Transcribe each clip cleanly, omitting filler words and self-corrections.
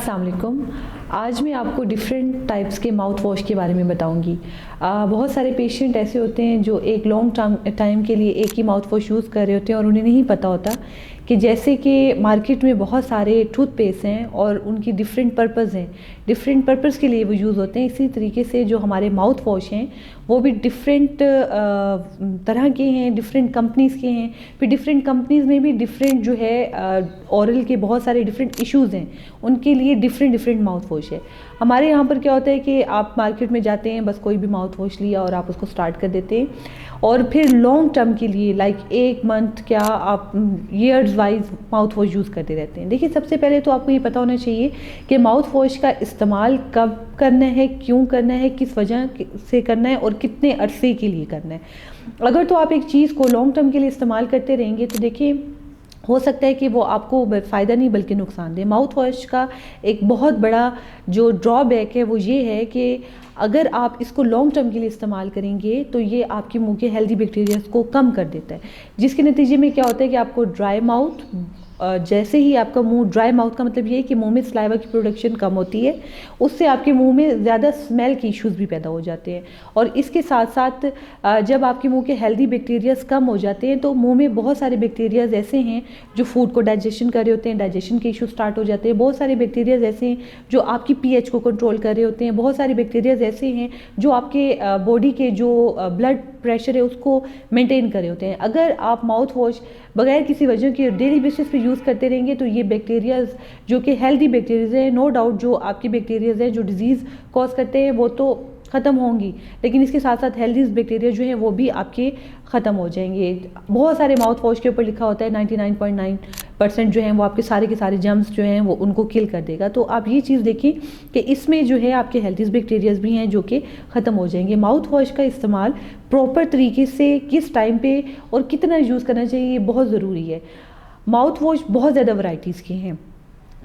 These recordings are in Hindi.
अस्सलाम वालेकुम। आज मैं आपको डिफरेंट टाइप्स के माउथ वॉश के बारे में बताऊंगी। बहुत सारे पेशेंट ऐसे होते हैं जो एक लॉन्ग टाइम के लिए एक ही माउथ वॉश यूज़ कर रहे होते हैं और उन्हें नहीं पता होता कि जैसे कि मार्केट में बहुत सारे टूथपेस्ट हैं और उनकी डिफरेंट पर्पज़ हैं, डिफरेंट पर्पज़ के लिए वो यूज़ होते हैं। इसी तरीके से जो हमारे माउथ वॉश हैं वो भी डिफरेंट तरह के हैं, डिफरेंट कंपनीज़ के हैं। फिर डिफरेंट कंपनीज़ में भी डिफरेंट जो है ओरल के बहुत सारे डिफरेंट इश्यूज़ हैं, उनके लिए डिफरेंट माउथ वॉश है। हमारे यहाँ पर क्या होता है कि आप मार्केट में जाते हैं, बस कोई भी माउथ वॉश लिया और आप उसको स्टार्ट कर देते हैं और फिर लॉन्ग टर्म के लिए लाइक 1 मंथ क्या आप years wise mouth wash use करते रहते हैं। देखिए, सबसे पहले तो आपको ये पता होना चाहिए कि माउथ वॉश का इस्तेमाल कब करना है, क्यों करना है, किस वजह से करना है और कितने अरसे के लिए करना है। अगर तो आप एक चीज़ को लॉन्ग टर्म के लिए इस्तेमाल करते रहेंगे तो देखिए हो सकता है कि वो आपको फ़ायदा नहीं बल्कि नुकसान दे। माउथ वॉश का एक बहुत बड़ा जो ड्रॉबैक है वो ये है कि अगर आप इसको लॉन्ग टर्म के लिए इस्तेमाल करेंगे तो ये आपके मुंह के हेल्दी बैक्टीरियाज को कम कर देता है, जिसके नतीजे में क्या होता है कि आपको ड्राई माउथ, जैसे ही आपका मुंह ड्राई माउथ का मतलब ये है कि मुंह में सलाइवा की प्रोडक्शन कम होती है, उससे आपके मुंह में ज़्यादा स्मेल के इश्यूज़ भी पैदा हो जाते हैं। और इसके साथ साथ जब आपके मुंह के हेल्दी बैक्टीरियाज कम हो जाते हैं तो मुंह में बहुत सारे बैक्टीरियाज ऐसे हैं जो फूड को डाइजेशन कर रहे होते हैं, डाइजेशन के इशू स्टार्ट हो जाते हैं। बहुत सारे बैक्टीरियाज ऐसे हैं जो आपकी पीएच को कंट्रोल कर रहे होते हैं। बहुत सारे बैक्टीरियाज ऐसे हैं जो आपके बॉडी के जो ब्लड प्रेशर है उसको मेंटेन कर रहे होते हैं। अगर आप माउथ वॉश बगैर किसी वजह के डेली बेसिस पे यूज़ करते रहेंगे तो ये बैक्टीरियाज जो कि हेल्दी बैक्टीरियाज हैं, नो डाउट जो आपकी बैक्टीरियाज हैं जो डिजीज़ कॉज करते हैं वो तो ख़त्म होंगी, लेकिन इसके साथ साथ हेल्दी बैक्टीरिया जो हैं वो भी आपके ख़त्म हो जाएंगे। बहुत सारे माउथ वॉश के ऊपर लिखा होता है 99.9% जो हैं वो आपके सारे के सारे जर्म्स जो हैं वो उनको किल कर देगा। तो आप ये चीज़ देखिए कि इसमें जो है आपके हेल्दी बैक्टीरियाज भी हैं जो कि ख़त्म हो जाएंगे। माउथ वॉश का इस्तेमाल प्रॉपर तरीके से किस टाइम पे और कितना यूज़ करना चाहिए ये बहुत ज़रूरी है। माउथ वॉश बहुत ज़्यादा वैरायटीज़ के हैं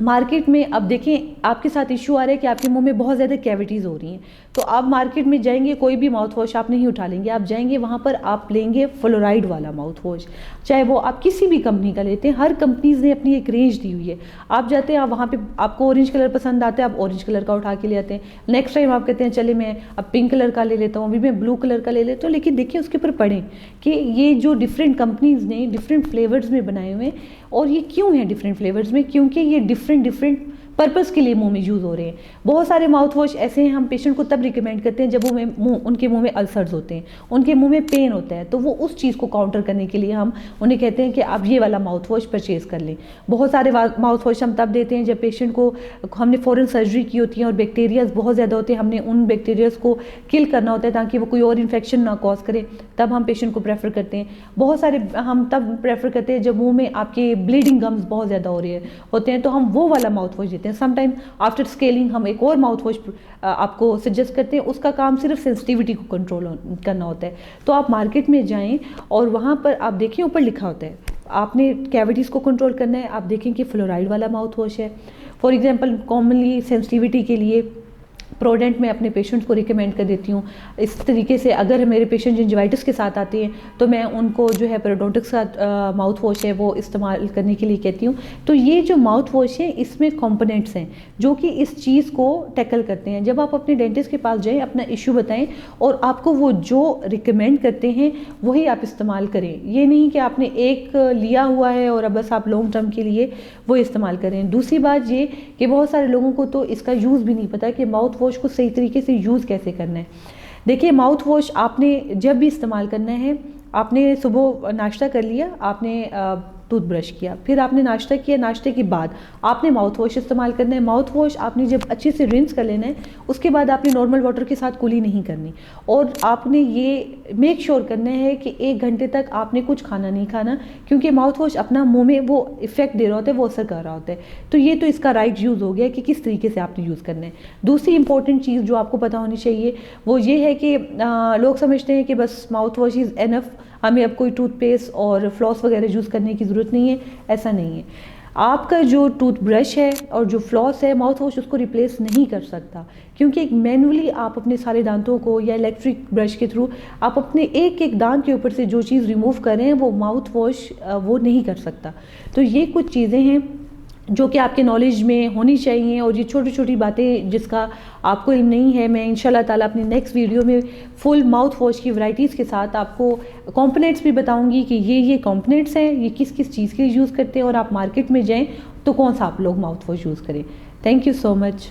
मार्केट में। अब देखें, आपके साथ इशू आ रहा है कि आपके मुंह में बहुत ज़्यादा कैविटीज़ हो रही हैं, तो आप मार्केट में जाएंगे, कोई भी माउथ वॉश आप नहीं उठा लेंगे, आप जाएंगे वहाँ पर आप लेंगे फ्लोराइड वाला माउथ वॉश, चाहे वो आप किसी भी कंपनी का लेते हैं। हर कंपनीज़ ने अपनी एक रेंज दी हुई है। आप जाते हैं, आप वहाँ पे आपको ऑरेंज कलर पसंद आता है, आप ऑरेंज कलर का उठा के ले आते हैं। नेक्स्ट टाइम आप कहते हैं चले मैं अब पिंक कलर का ले लेता हूँ, अभी मैं ब्लू कलर का ले लेता हूँ। लेकिन देखिए उसके ऊपर पढ़ें कि ये जो डिफरेंट कंपनीज़ ने डिफरेंट फ्लेवर्स में बनाए हुए हैं, और ये क्यों हैं डिफरेंट फ्लेवर्स में, क्योंकि ये डिफरेंट पर्पज़ के लिए मुंह में यूज़ हो रहे हैं। बहुत सारे माउथ वॉश ऐसे हैं हम पेशेंट को तब रिकमेंड करते हैं जब उनके मुंह में अल्सर्स होते हैं, उनके मुंह में पेन होता है, तो वो उस चीज़ को काउंटर करने के लिए हम उन्हें कहते हैं कि आप ये वाला माउथ वॉश परचेज़ कर लें। बहुत सारे माउथ वॉश हम तब देते हैं जब पेशेंट को हमने फ़ौरन सर्जरी की होती है और बैक्टीरियाज बहुत ज़्यादा होते हैं, हमने उन बैक्टीरियाज को किल करना होता है ताकि वो कोई और इन्फेक्शन ना कॉज करे, तब हम पेशेंट को प्रेफर करते हैं। बहुत सारे हम तब प्रेफर करते हैं जब मुँह में आपके ब्लीडिंग गम्स बहुत ज़्यादा हो रहे होते हैं, तो हम वो वाला माउथ वॉश देते हैं। समटाइम आफ्टर स्केलिंग हम एक और माउथ वॉश आपको सजेस्ट करते हैं, उसका काम सिर्फ सेंसिटिविटी को कंट्रोल करना होता है। तो आप मार्केट में जाएं और वहाँ पर आप देखें ऊपर लिखा होता है आपने कैविटीज़ को कंट्रोल करना है, आप देखें कि फ्लोराइड वाला माउथ वॉश है। फॉर एग्जांपल कॉमनली सेंसिटिविटी के लिए प्रोडेंट मैं अपने पेशेंट्स को रिकमेंड कर देती हूँ। इस तरीके से अगर मेरे पेशेंट जिंजिवाइटिस के साथ आते हैं तो मैं उनको जो है पेरोडोंटिक्स का माउथ वॉश है वो इस्तेमाल करने के लिए कहती हूँ। तो ये जो माउथ वॉश है इसमें कंपोनेंट्स हैं जो कि इस चीज़ को टैकल करते हैं। जब आप अपने डेंटिस्ट के पास जाएँ, अपना इशू बताएं और आपको वो जो रिकमेंड करते हैं वही आप इस्तेमाल करें। ये नहीं कि आपने एक लिया हुआ है और अब बस आप लॉन्ग टर्म के लिए वो इस्तेमाल करें। दूसरी बात ये कि बहुत सारे लोगों को तो इसका यूज़ भी नहीं पता कि माउथ वॉश को सही तरीके से यूज़ कैसे करना है। देखिए, माउथ वॉश आपने जब भी इस्तेमाल करना है, आपने सुबह नाश्ता कर लिया, आपने टूथब्रश किया, फिर आपने नाश्ता किया, नाश्ते के बाद आपने माउथ वॉश इस्तेमाल करना है। माउथ वॉश आपने जब अच्छे से रिंस कर लेना है, उसके बाद आपने नॉर्मल वाटर के साथ कुली नहीं करनी, और आपने ये मेक श्योर करना है कि 1 घंटे तक आपने कुछ खाना नहीं खाना, क्योंकि माउथ वॉश अपना मुंह में वो इफेक्ट दे रहा होता है, वो असर कर रहा होता है। तो ये तो इसका राइट यूज़ हो गया कि किस तरीके से आपने यूज़ करना है। दूसरी इंपॉर्टेंट चीज़ जो आपको पता होनी चाहिए वो ये है कि लोग समझते हैं कि बस माउथ वॉश इज़ एनफ, हमें अब कोई टूथपेस्ट और फ्लॉस वगैरह यूज़ करने की ज़रूरत नहीं है। ऐसा नहीं है। आपका जो टूथब्रश है और जो फ्लॉस है, माउथ वॉश उसको रिप्लेस नहीं कर सकता, क्योंकि एक मैनुअली आप अपने सारे दांतों को या इलेक्ट्रिक ब्रश के थ्रू आप अपने एक एक दांत के ऊपर से जो चीज़ रिमूव करें वो माउथ वॉश वो नहीं कर सकता। तो ये कुछ चीज़ें हैं जो कि आपके नॉलेज में होनी चाहिए। और ये छोटी छोटी बातें जिसका आपको इल्म नहीं है, मैं इंशाल्लाह ताला अपनी नेक्स्ट वीडियो में फुल माउथ वॉश की वैरायटीज़ के साथ आपको कंपोनेंट्स भी बताऊंगी कि ये कंपोनेंट्स हैं, ये किस किस चीज़ के यूज़ करते हैं, और आप मार्केट में जाएँ तो कौन सा आप लोग माउथ वॉश यूज़ करें। Thank you so much.